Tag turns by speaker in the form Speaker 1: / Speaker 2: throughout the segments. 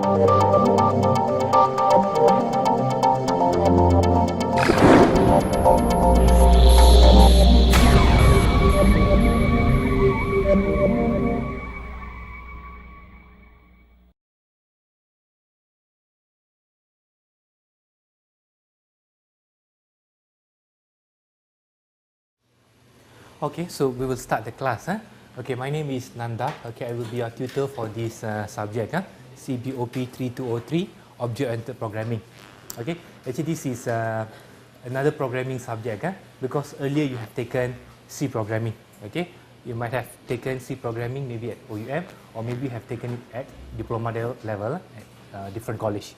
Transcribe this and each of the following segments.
Speaker 1: Okay, so we will start the class. Okay, my name is Nanda. Okay, I will be your tutor for this subject, CBOP 3203, Object-Oriented Programming. Okay, actually this is another programming subject because earlier you have taken C programming. Okay, you might have taken C programming maybe at OUM or maybe you have taken it at diploma level at different college.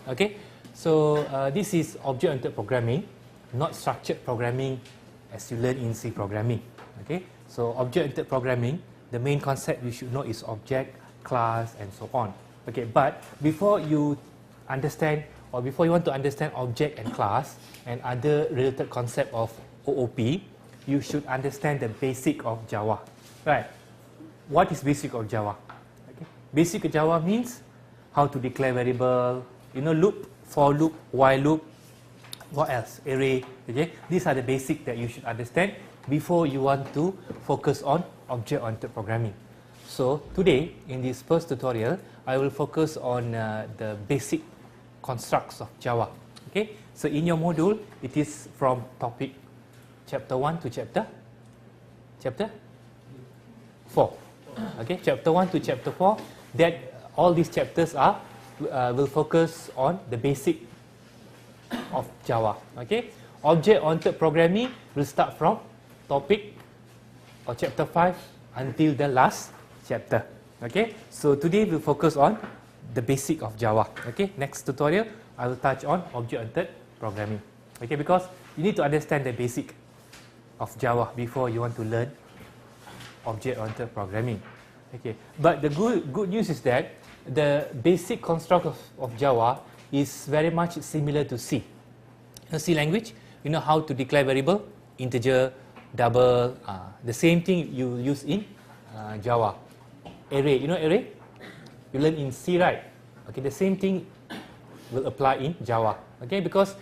Speaker 1: Okay, so this is object-oriented programming, not structured programming as you learn in C programming. Okay, so object-oriented programming, the main concept you should know is object, class, and so on. Okay, but before you understand or before you want to understand object and class and other related concept of OOP, you should understand the basic of Java. Right? What is basic of Java? Okay. Basic of Java means how to declare variable, loop, for loop, while loop, what else? Array. Okay, these are the basic that you should understand before you want to focus on object-oriented programming. So today in this first tutorial, I will focus on the basic constructs of Java. Okay, so in your module, it is from topic chapter 1 to chapter 4. Okay, chapter 1 to chapter 4. That all these chapters are will focus on the basic of Java. Okay, object-oriented programming will start from topic or chapter 5 until the last chapter. Okay, so today we'll focus on the basic of Java. Okay, next tutorial I will touch on object-oriented programming. Okay, because you need to understand the basic of Java before you want to learn object-oriented programming. Okay, but the good news is that the basic construct of Java is very much similar to C. C language, you know how to declare variable, integer, double, the same thing you use in Java. Array, array? You learn in C, right? Okay, the same thing will apply in Java. Okay, because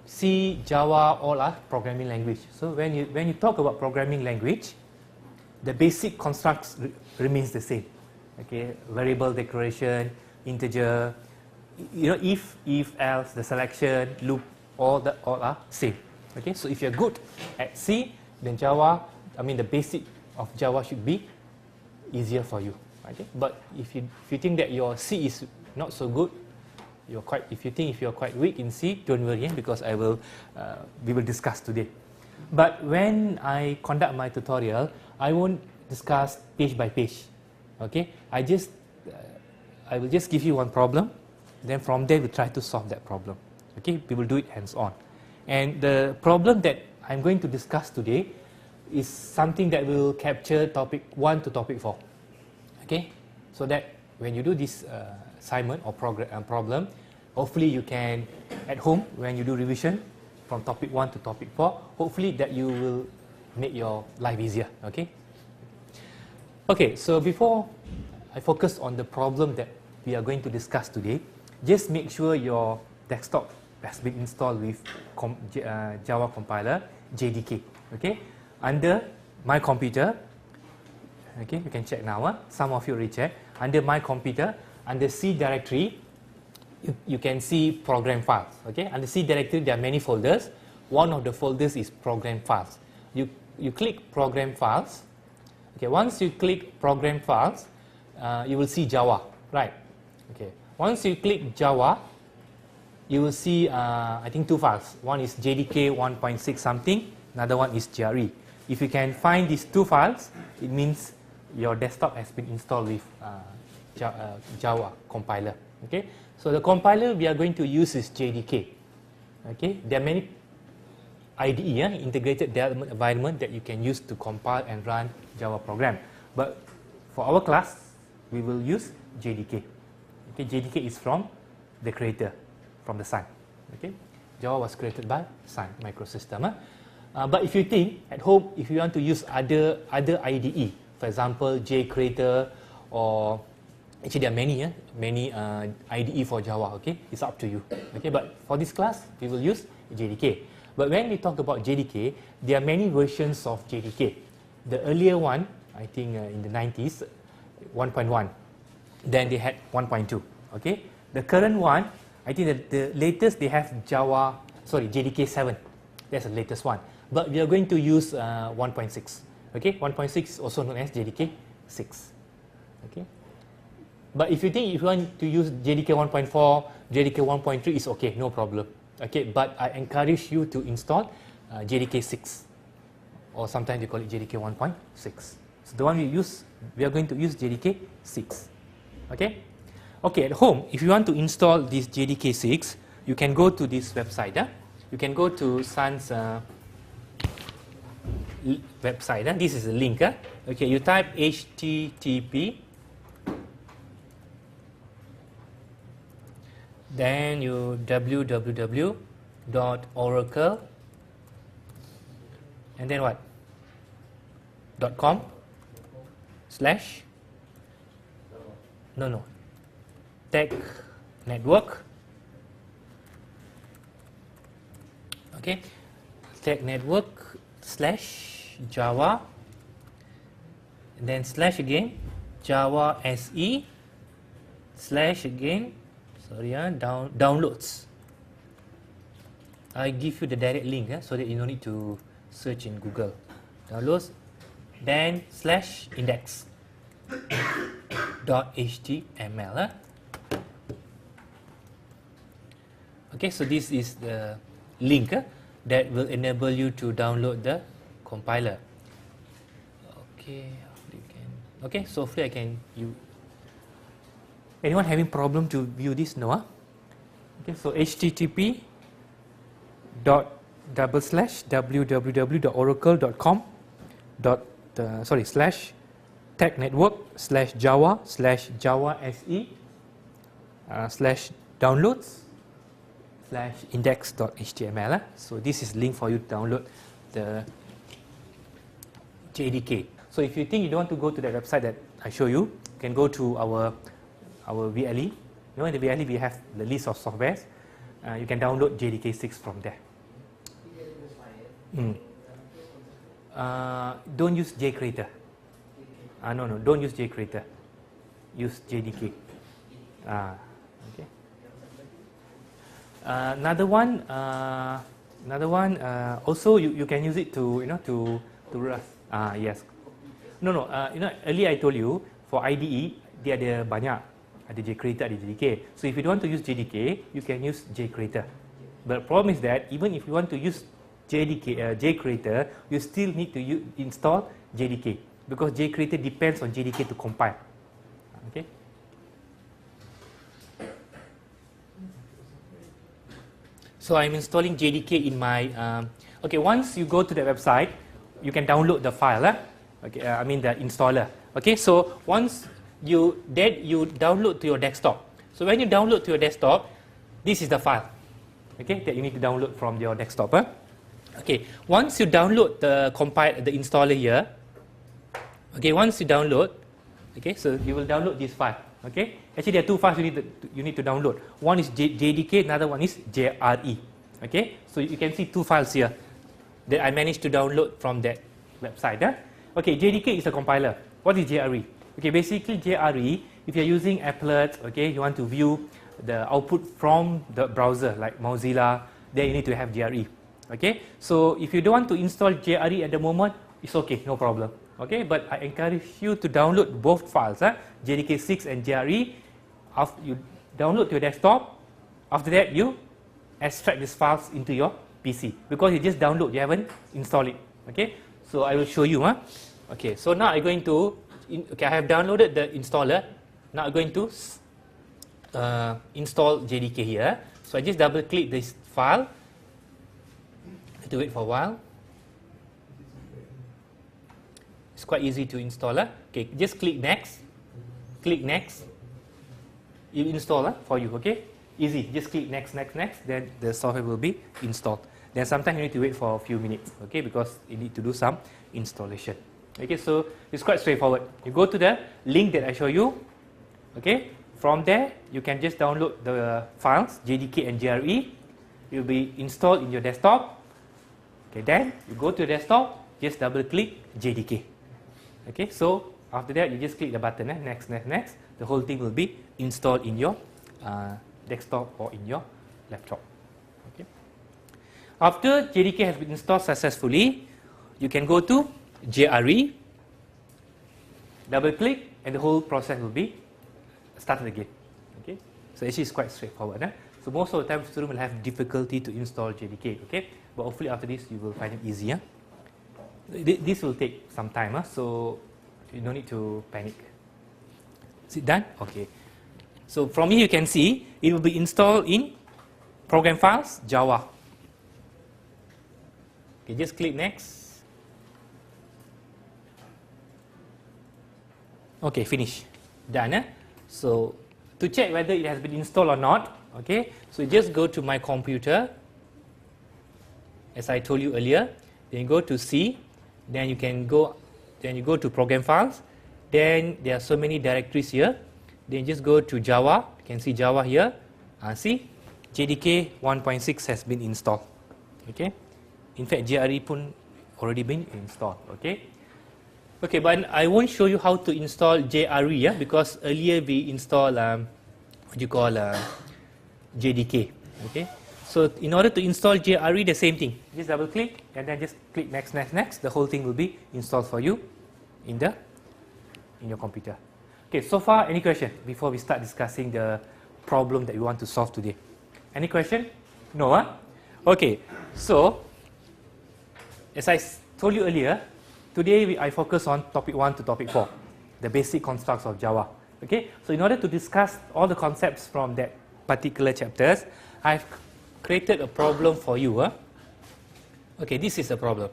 Speaker 1: C, Java, all are programming language. So when you talk about programming language, the basic constructs remains the same. Okay, variable declaration, integer, if, else, the selection, loop, all are same. Okay, so if you're good at C, then the basic of Java should be easier for you. Okay, but if you think that your C is not so good, if you're quite weak in C, don't worry, because we will discuss today. But when I conduct my tutorial, I won't discuss page by page. Okay, I will just give you one problem. Then from there, we try to solve that problem. Okay, we will do it hands-on. And the problem that I'm going to discuss today is something that will capture topic 1 to topic 4. Okay, so that when you do this assignment or problem, hopefully you can, at home, when you do revision from topic 1 to topic 4, hopefully that you will make your life easier. Okay. Okay, so before I focus on the problem that we are going to discuss today, just make sure your desktop has been installed with Java compiler JDK. Okay, under my computer. Okay, you can check now. Some of you already checked. Under my computer, under C directory, you can see program files. Okay, under C directory there are many folders. One of the folders is program files. You click program files. Okay, once you click program files, you will see Java, right? Okay, once you click Java, you will see I think 2 files. One is JDK 1.6 something, another one is GRE. If you can find these 2 files, it means your desktop has been installed with Java compiler. Okay, so the compiler we are going to use is JDK. Okay, there are many IDE, integrated development environment, that you can use to compile and run Java program. But for our class, we will use JDK. Okay, JDK is from the creator, from the Sun. Okay, Java was created by Sun Microsystem. But if you think at home, if you want to use other IDE, for example, JCreator or Actually, there are many IDE for Java. Okay, it's up to you. Okay, but for this class, we will use JDK. But when we talk about JDK, there are many versions of JDK. The earlier one, I think in the 90s, 1.1. Then they had 1.2. Okay, the current one, I think that the latest they have JDK 7. That's the latest one. But we are going to use 1.6. Okay, 1.6 also known as JDK 6. Okay. But if you want to use JDK 1.4, JDK 1.3 is okay, no problem. Okay, but I encourage you to install JDK 6, or sometimes they call it JDK 1.6. So the one we are going to use JDK 6. Okay. Okay, at home, if you want to install this JDK 6, you can go to this website. You can go to Sun's website. This is a link. Okay, you type HTTP. Then you www.oracle and then what? .com/ Tech Network. Okay, Tech Network / Java, and then / again Java SE / again downloads. I give you the direct link so that you don't need to search in Google. Downloads, then /index.html. Okay, so this is the link that will enable you to download the compiler. Okay, so hopefully anyone having problem to view this? No? Okay, so http://www.oracle.com /technetwork /java /java SE /downloads /index.html. So this is link for you to download the JDK. So if you think you don't want to go to the website that I show you, you can go to our VLE. You know, in the VLE we have the list of softwares. You can download JDK 6 from there. Don't use JCreator. No, don't use JCreator. Use JDK. Okay. Another one. Also, you can use it to Rust. Yes. No. Earlier I told you for IDE dia ada banyak. Ada JCreator, ada JDK. So if you don't want to use JDK, you can use JCreator. But the problem is that even if you want to use JCreator, you still need to install JDK because JCreator depends on JDK to compile. Okay. So I'm installing JDK in my. Okay, once you go to the website, you can download the file. Okay, I mean the installer. Okay, so once you download to your desktop. So when you download to your desktop, this is the file. Okay, that you need to download from your desktop. Okay, once you download the installer here. Okay, once you download, okay, so you will download this file. Okay, actually there are two files you need to download. One is JDK, another one is JRE. Okay, so you can see two files here that I managed to download from that website. Okay, JDK is a compiler. What is JRE? Okay, basically JRE, if you're using Applet, okay, you want to view the output from the browser like Mozilla, then you need to have JRE. Okay, so if you don't want to install JRE at the moment, it's okay, no problem. Okay, but I encourage you to download both files, JDK 6 and JRE. After you download to your desktop, after that you extract these files into your PC because you just download, you haven't installed it. Okay, so I will show you. Okay, so now I'm going to. I have downloaded the installer. Now I'm going to install JDK here. So I just double click this file. I have to wait for a while. It's quite easy to install. Okay, just click next. Click next. It will install for you. Okay, easy. Just click next. Then the software will be installed. Then sometimes you need to wait for a few minutes. Okay, because you need to do some installation. Okay, so it's quite straightforward. You go to the link that I show you. Okay, from there you can just download the files JDK and JRE. It will be installed in your desktop. Okay, then you go to the desktop, just double click JDK. Okay, so after that you just click the button, next, next, next. The whole thing will be installed in your desktop or in your laptop. Okay. After JDK has been installed successfully, you can go to JRE, double click, and the whole process will be started again. Okay, so actually it's quite straightforward. So most of the time students will have difficulty to install JDK. Okay, but hopefully after this you will find it easier. This will take some time, so you don't need to panic. Is it done? Okay. So from here you can see it will be installed in Program Files, Java. Okay, just click next. Okay, finish. Done. So to check whether it has been installed or not, okay, so you just go to my computer, as I told you earlier. Then you go to C, then you go to Program Files. Then there are so many directories here. Then just go to Java. You can see Java here. See, JDK 1.6 has been installed. Okay. In fact, JRE pun already been installed. Okay. Okay, but I won't show you how to install JRE, because earlier we installed JDK. Okay. So in order to install JRE, the same thing. Just double click and then just click next, next, next. The whole thing will be installed for you in your computer. Okay, so far any question before we start discussing the problem that we want to solve today? Any question? No, huh? Okay, so as I told you earlier, today I focus on topic 1 to topic 4, the basic constructs of Java. Okay, so in order to discuss all the concepts from that particular chapters, I've created a problem for you. Okay, this is the problem.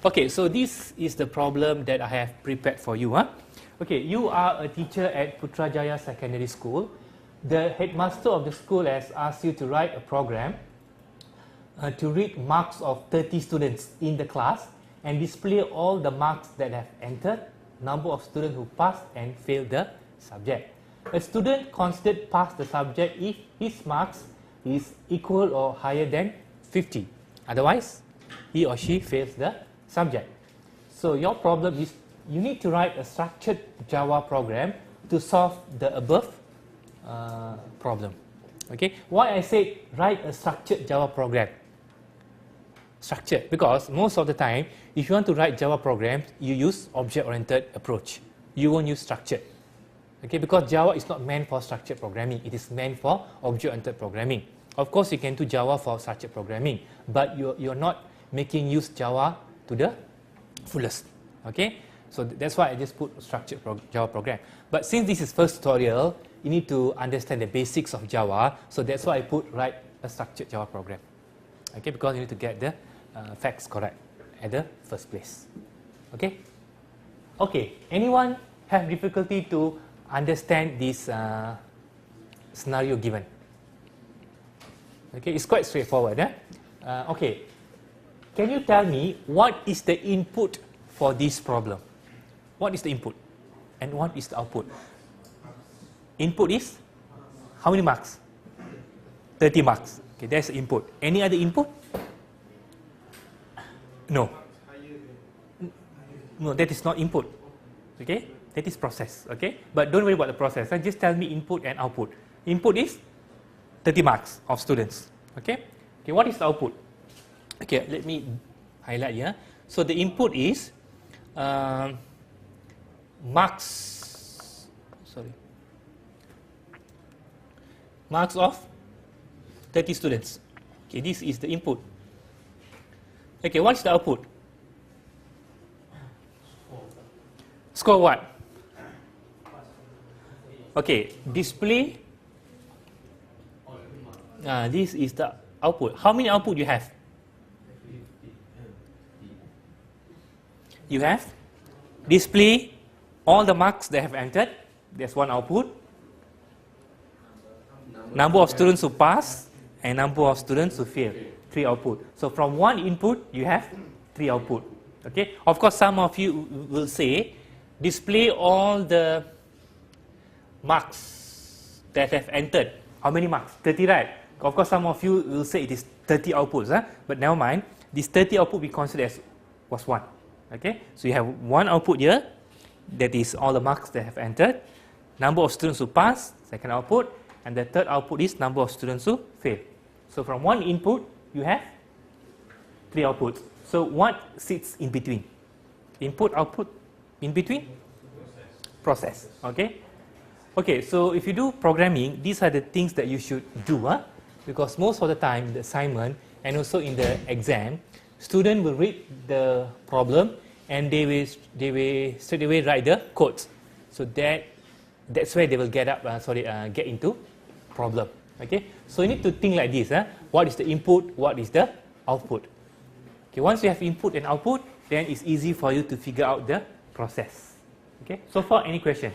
Speaker 1: Okay, so this is the problem that I have prepared for you. Okay, you are a teacher at Putrajaya Secondary School. The headmaster of the school has asked you to write a program to read marks of 30 students in the class and display all the marks that have entered, number of students who passed and failed the subject. A student considered pass the subject if his marks is equal or higher than 50. Otherwise, he or she fails the subject. So your problem is you need to write a structured Java program to solve the above problem. Okay, why I say write a structured Java program? Structured because most of the time, if you want to write Java programs, you use object-oriented approach. You won't use structured. Okay, because Java is not meant for structured programming. It is meant for object-oriented programming. Of course, you can do Java for structured programming, but you're not making use Java to the fullest. Okay, so that's why I just put structured Java program. But since this is first tutorial, you need to understand the basics of Java. So that's why I put write a structured Java program. Okay, because you need to get the facts correct at the first place. Okay. Okay. Anyone have difficulty to understand this scenario given? Okay, it's quite straightforward. Okay. Can you tell me what is the input for this problem? What is the input and what is the output? Input is how many marks? 30 marks. Okay, that's the input. Any other input? No. No, that is not input. Okay, that is process. Okay, but don't worry about the process. Just tell me input and output. Input is 30 marks of students. Okay. Okay, what is the output? Okay, let me highlight here. So the input is marks. Sorry. Marks of 30 students. Okay, this is the input. Okay, what's the output? Score what? Okay, display. This is the output. How many output you have? You have display all the marks that have entered. That's one output. Number of students who pass and number of students who fail. 3 output. So from one input, you have 3 output. Okay. Of course, some of you will say, display all the marks that have entered. How many marks? 30, right? Of course, some of you will say it is 30 outputs, but never mind. This 30 output we consider as was 1. Okay, so you have one output here, that is all the marks that have entered, number of students who passed, second output, and the third output is number of students who failed. So from one input, you have 3 outputs. So what sits in between? Input, output, in between? Process. Okay? Okay, so if you do programming, these are the things that you should do, because most of the time, the assignment and also in the exam, student will read the problem and they will straight away write the codes. So that's where they will get into problem. Okay, so you need to think like this. What is the input? What is the output? Okay, once you have input and output, then it's easy for you to figure out the process. Okay, so far any question?